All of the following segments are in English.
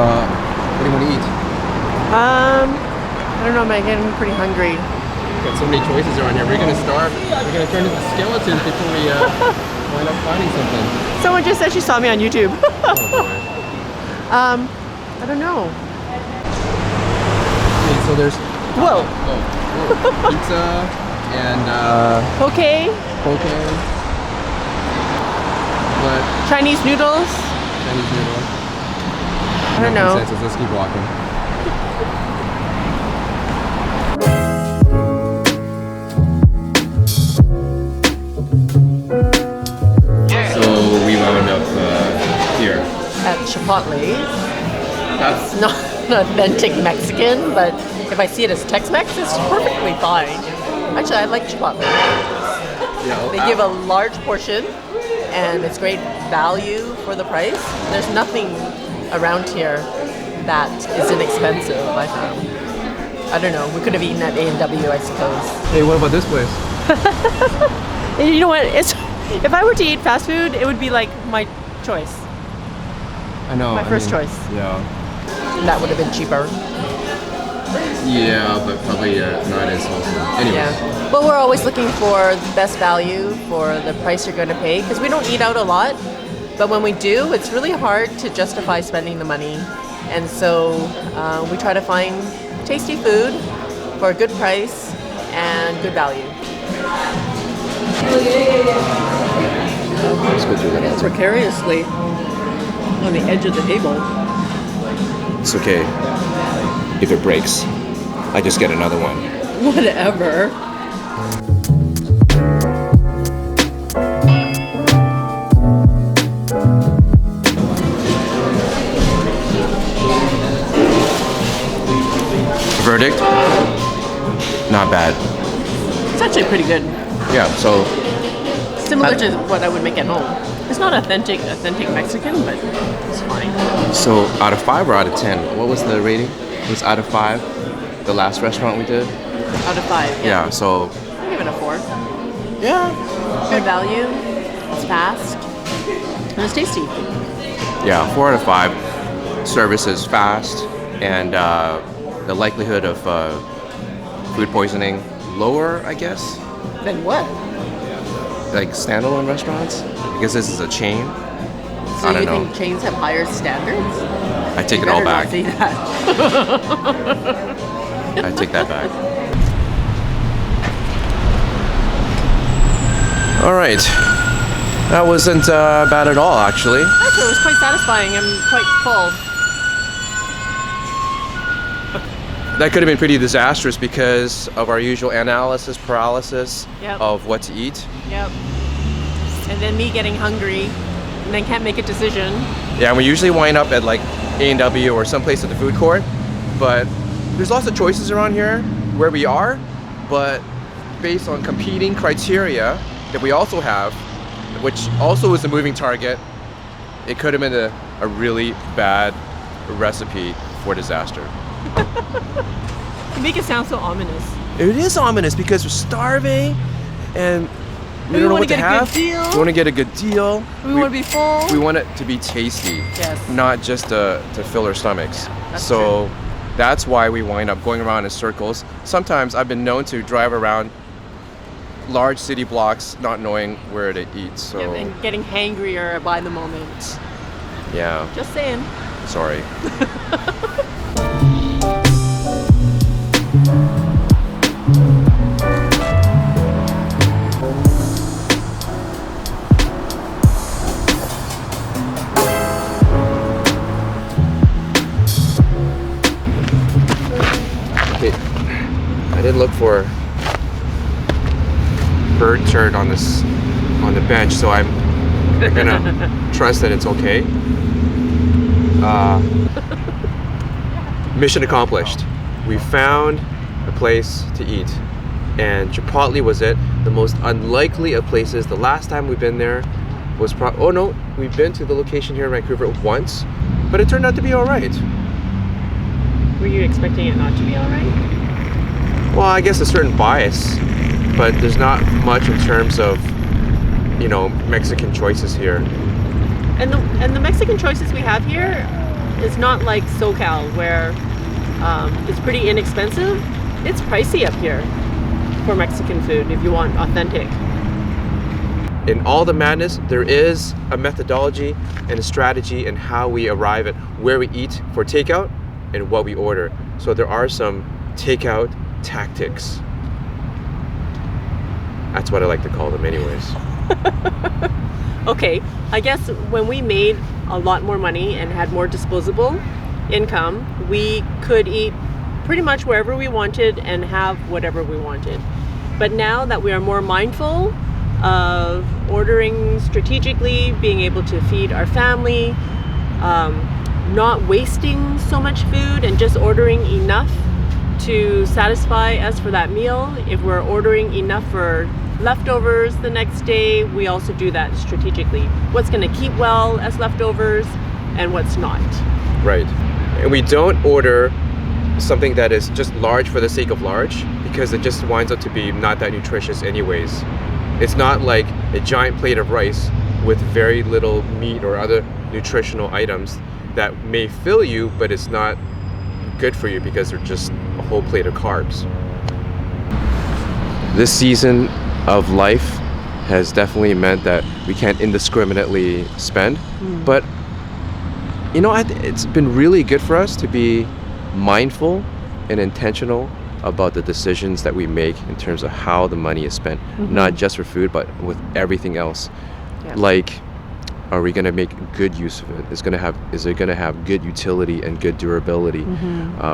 What do you want to eat? I don't know, I'm getting pretty hungry. Got so many choices around here. We're gonna starve. We're gonna turn into skeletons before we wind up finding something. Someone just said she saw me on YouTube. Oh boy. I don't know. Okay, so there's Whoa. Pizza and Poke. poke. What? Chinese noodles. Chinese noodle. I don't know. Consensus. Let's keep walking. So we wound up here. At Chipotle. That's It's not an authentic Mexican, but if I see it as Tex-Mex, it's perfectly fine. Actually, I like Chipotle. They give a large portion, and it's great value for the price. There's nothing around here that is inexpensive, I found. I don't know, we could have eaten at A&W, I suppose. Hey, what about this place? You know what, if I were to eat fast food, it would be like my choice. I know. My first choice. Yeah. That would have been cheaper. Yeah, but probably not as wholesome. Anyways. Yeah. But we're always looking for the best value for the price you're going to pay, because we don't eat out a lot. But when we do, it's really hard to justify spending the money. And so we try to find tasty food for a good price and good value. Let's go through that. Precariously on the edge of the table. It's okay. If it breaks, I just get another one. Whatever. Verdict? Not bad. It's actually pretty good. Yeah, so Similar to what I would make at home. It's not authentic Mexican, but it's fine. so out of 5 or out of 10? What was the rating? It was out of 5. The last restaurant we did? Out of 5, Yeah, so I'll give it a 4. yeah. Good value. It's fast. And it's tasty. Yeah, 4 out of 5. Service is fast, and the likelihood of food poisoning lower, I guess. Then what? Like standalone restaurants? Because this is a chain. So I don't you know. think chains have higher standards? I take You it all better not back. say that. I take that back. All right. That wasn't bad at all, actually. Actually, it was quite satisfying. I'm quite full. That could have been pretty disastrous because of our usual analysis paralysis Yep. of what to eat. Yep. And then me getting hungry and then can't make a decision. Yeah, and we usually wind up at like A&W or someplace at the food court, but there's lots of choices around here where we are, but based on competing criteria that we also have, which also is a moving target, it could have been a really bad recipe for disaster. You make it sound so ominous. It is ominous because we're starving and we don't know what to have. We want to get a good deal. We want to be full. We want it to be tasty, Yes. not just to fill our stomachs. that's So that's why we wind up going around in circles. Sometimes I've been known to drive around large city blocks not knowing where to eat. So Yeah, and getting hangrier by the moment. yeah, Just saying. sorry. Okay, I did look for bird turd on the bench, so I'm gonna trust that it's okay. Mission accomplished. We found a place to eat, and Chipotle was it. The most unlikely of places. The last time we've been there was oh no, we've been to the location here in Vancouver once, but it turned out to be all right. Were you expecting it not to be alright? Well, I guess a certain bias, but there's not much in terms of, Mexican choices here. And the Mexican choices we have here it's not like SoCal where it's pretty inexpensive. It's pricey up here for Mexican food if you want authentic. In all the madness, there is a methodology and a strategy in how we arrive at where we eat for takeout and what we order. So there are some takeout tactics. That's what I like to call them anyways. Okay, I guess when we made a lot more money and had more disposable income, we could eat pretty much wherever we wanted and have whatever we wanted. But now that we are more mindful of ordering strategically, being able to feed our family, not wasting so much food and just ordering enough to satisfy us for that meal. If we're ordering enough for leftovers the next day, we also do that strategically. What's going to keep well as leftovers and what's not. Right. And we don't order something that is just large for the sake of large, because it just winds up to be not that nutritious anyways. It's not like a giant plate of rice with very little meat or other nutritional items that may fill you, but it's not good for you because they're just a whole plate of carbs. This season of life has definitely meant that we can't indiscriminately spend, but you know, it's been really good for us to be mindful and intentional about the decisions that we make in terms of how the money is spent, not just for food, but with everything else. Yeah. Like, are we going to make good use of it? Is it going to have good utility and good durability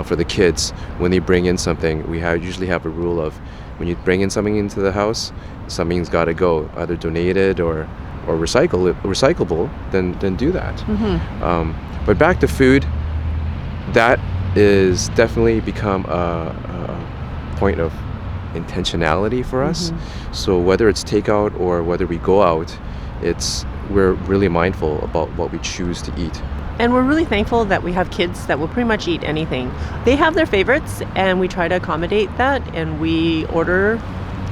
for the kids when they bring in something? We usually have a rule of when you bring in something into the house, something's got to go, either donated or recyclable. Then do that. But back to food, that is definitely become a point of intentionality for us. So whether it's takeout or whether we go out, we're really mindful about what we choose to eat. And we're really thankful that we have kids that will pretty much eat anything. They have their favorites and we try to accommodate that, and we order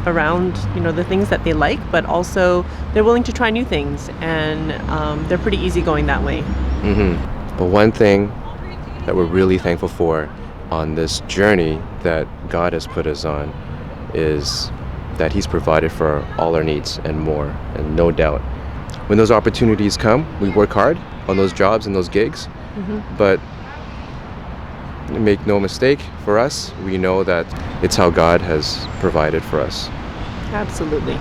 around, the things that they like, but also they're willing to try new things, and they're pretty easygoing that way. But one thing that we're really thankful for on this journey that God has put us on is that He's provided for all our needs and more, and no doubt. When those opportunities come, we work hard on those jobs and those gigs, but make no mistake, for us, we know that it's how God has provided for us. Absolutely.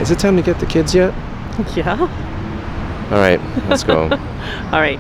Is it time to get the kids yet? Yeah. All right, let's go. All right.